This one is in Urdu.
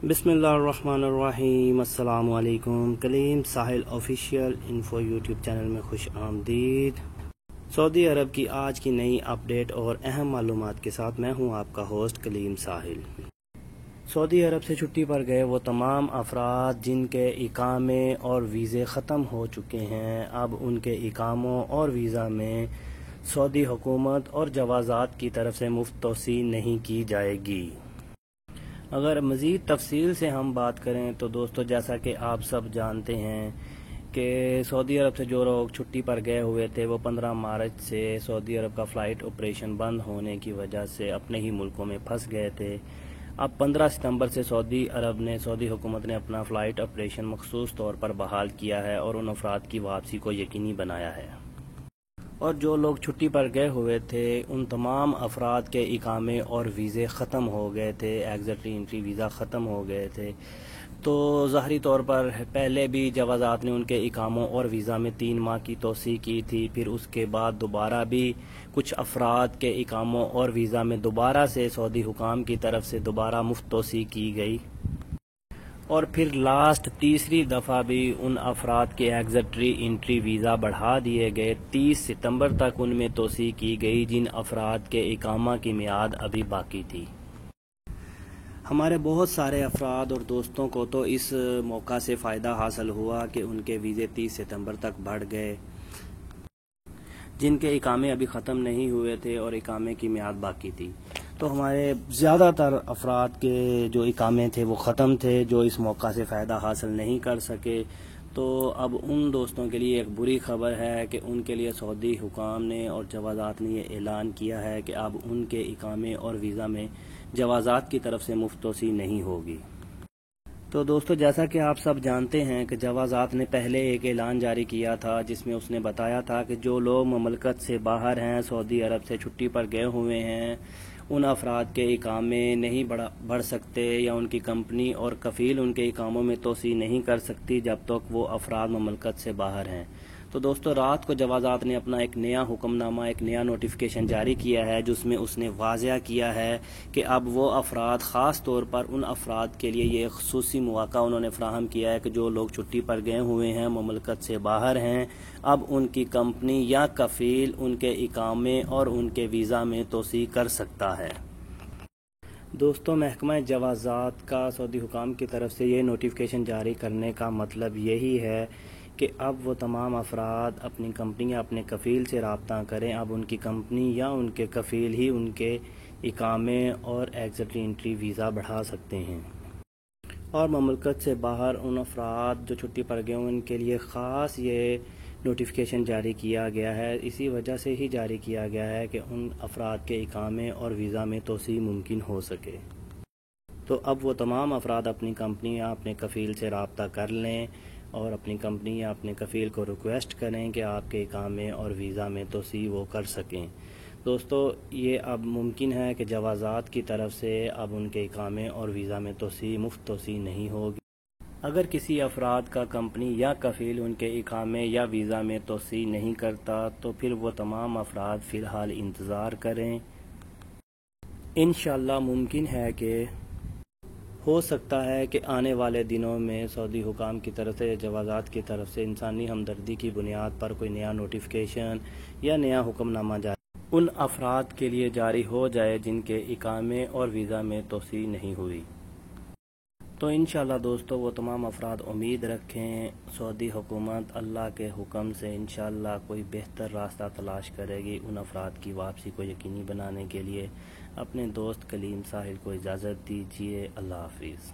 بسم اللہ الرحمن الرحیم۔ السلام علیکم۔ کلیم ساحل آفیشیل انفو یوٹیوب چینل میں خوش آمدید۔ سعودی عرب کی آج کی نئی اپڈیٹ اور اہم معلومات کے ساتھ میں ہوں آپ کا ہوسٹ کلیم ساحل۔ سعودی عرب سے چھٹی پر گئے وہ تمام افراد جن کے اقامے اور ویزے ختم ہو چکے ہیں، اب ان کے اقاموں اور ویزا میں سعودی حکومت اور جوازات کی طرف سے مفت توسیع نہیں کی جائے گی۔ اگر مزید تفصیل سے ہم بات کریں تو دوستو، جیسا کہ آپ سب جانتے ہیں کہ سعودی عرب سے جو لوگ چھٹی پر گئے ہوئے تھے وہ 15 مارچ سے سعودی عرب کا فلائٹ آپریشن بند ہونے کی وجہ سے اپنے ہی ملکوں میں پھنس گئے تھے۔ اب 15 ستمبر سے سعودی حکومت نے اپنا فلائٹ آپریشن مخصوص طور پر بحال کیا ہے اور ان افراد کی واپسی کو یقینی بنایا ہے۔ اور جو لوگ چھٹی پر گئے ہوئے تھے ان تمام افراد کے اقامے اور ویزے ختم ہو گئے تھے، ایگزٹ ری انٹری ویزا ختم ہو گئے تھے۔ تو ظاہری طور پر پہلے بھی جوازات نے ان کے اقاموں اور ویزا میں 3 ماہ کی توسیع کی تھی، پھر اس کے بعد دوبارہ بھی کچھ افراد کے اقاموں اور ویزا میں دوبارہ سے سعودی حکام کی طرف سے دوبارہ مفت توسیع کی گئی، اور پھر لاسٹ تیسری دفعہ بھی ان افراد کے ایگزٹ ری انٹری ویزا بڑھا دیے گئے۔ 30 ستمبر تک ان میں توسیع کی گئی جن افراد کے اقامہ کی میعاد ابھی باقی تھی۔ ہمارے بہت سارے افراد اور دوستوں کو تو اس موقع سے فائدہ حاصل ہوا کہ ان کے ویزے 30 ستمبر تک بڑھ گئے، جن کے اقامے ابھی ختم نہیں ہوئے تھے اور اقامے کی میعاد باقی تھی۔ تو ہمارے زیادہ تر افراد کے جو اقامے تھے وہ ختم تھے، جو اس موقع سے فائدہ حاصل نہیں کر سکے۔ تو اب ان دوستوں کے لیے ایک بری خبر ہے کہ ان کے لیے سعودی حکام نے اور جوازات نے یہ اعلان کیا ہے کہ اب ان کے اقامے اور ویزا میں جوازات کی طرف سے مفت توسیع نہیں ہوگی۔ تو دوستو، جیسا کہ آپ سب جانتے ہیں کہ جوازات نے پہلے ایک اعلان جاری کیا تھا جس میں اس نے بتایا تھا کہ جو لوگ مملکت سے باہر ہیں، سعودی عرب سے چھٹی پر گئے ہوئے ہیں، ان افراد کے اقامے نہیں بڑھ سکتے یا ان کی کمپنی اور کفیل ان کے اقاموں میں توسیع نہیں کر سکتی جب تک وہ افراد مملکت سے باہر ہیں۔ تو دوستو، رات کو جوازات نے اپنا ایک نیا حکم نامہ، ایک نیا نوٹیفیکیشن جاری کیا ہے جس میں اس نے واضح کیا ہے کہ اب وہ افراد، خاص طور پر ان افراد کے لیے یہ خصوصی مواقع انہوں نے فراہم کیا ہے کہ جو لوگ چھٹی پر گئے ہوئے ہیں، مملکت سے باہر ہیں، اب ان کی کمپنی یا کفیل ان کے اقامے اور ان کے ویزا میں توسیع کر سکتا ہے۔ دوستو، محکمہ جوازات کا سعودی حکام کی طرف سے یہ نوٹیفیکیشن جاری کرنے کا مطلب یہی ہے کہ اب وہ تمام افراد اپنی کمپنی یا اپنے کفیل سے رابطہ کریں، اب ان کی کمپنی یا ان کے کفیل ہی ان کے اقامے اور ایگزٹ ری انٹری ویزا بڑھا سکتے ہیں۔ اور مملکت سے باہر ان افراد جو چھٹی پر گئے ان کے لیے خاص یہ نوٹیفیکیشن جاری کیا گیا ہے، اسی وجہ سے ہی جاری کیا گیا ہے کہ ان افراد کے اقامے اور ویزا میں توسیع ممکن ہو سکے۔ تو اب وہ تمام افراد اپنی کمپنی یا اپنے کفیل سے رابطہ کر لیں اور اپنی کمپنی یا اپنے کفیل کو ریکویسٹ کریں کہ آپ کے اقامے اور ویزا میں توسیع وہ کر سکیں۔ دوستو، یہ اب ممکن ہے کہ جوازات کی طرف سے اب ان کے اقامے اور ویزا میں مفت توسیع نہیں ہوگی۔ اگر کسی افراد کا کمپنی یا کفیل ان کے اقامے یا ویزا میں توسیع نہیں کرتا تو پھر وہ تمام افراد فی الحال انتظار کریں۔ انشاءاللہ ممکن ہے کہ ہو سکتا ہے کہ آنے والے دنوں میں سعودی حکام کی طرف سے، جوازات کی طرف سے انسانی ہمدردی کی بنیاد پر کوئی نیا نوٹیفیکیشن یا نیا حکم نامہ ان افراد کے لیے جاری ہو جائے جن کے اقامے اور ویزا میں توسیع نہیں ہوئی۔ تو انشاءاللہ دوستو، وہ تمام افراد امید رکھیں سعودی حکومت اللہ کے حکم سے انشاءاللہ کوئی بہتر راستہ تلاش کرے گی ان افراد کی واپسی کو یقینی بنانے کے لیے۔ اپنے دوست کلیم ساحل کو اجازت دیجیے۔ اللہ حافظ۔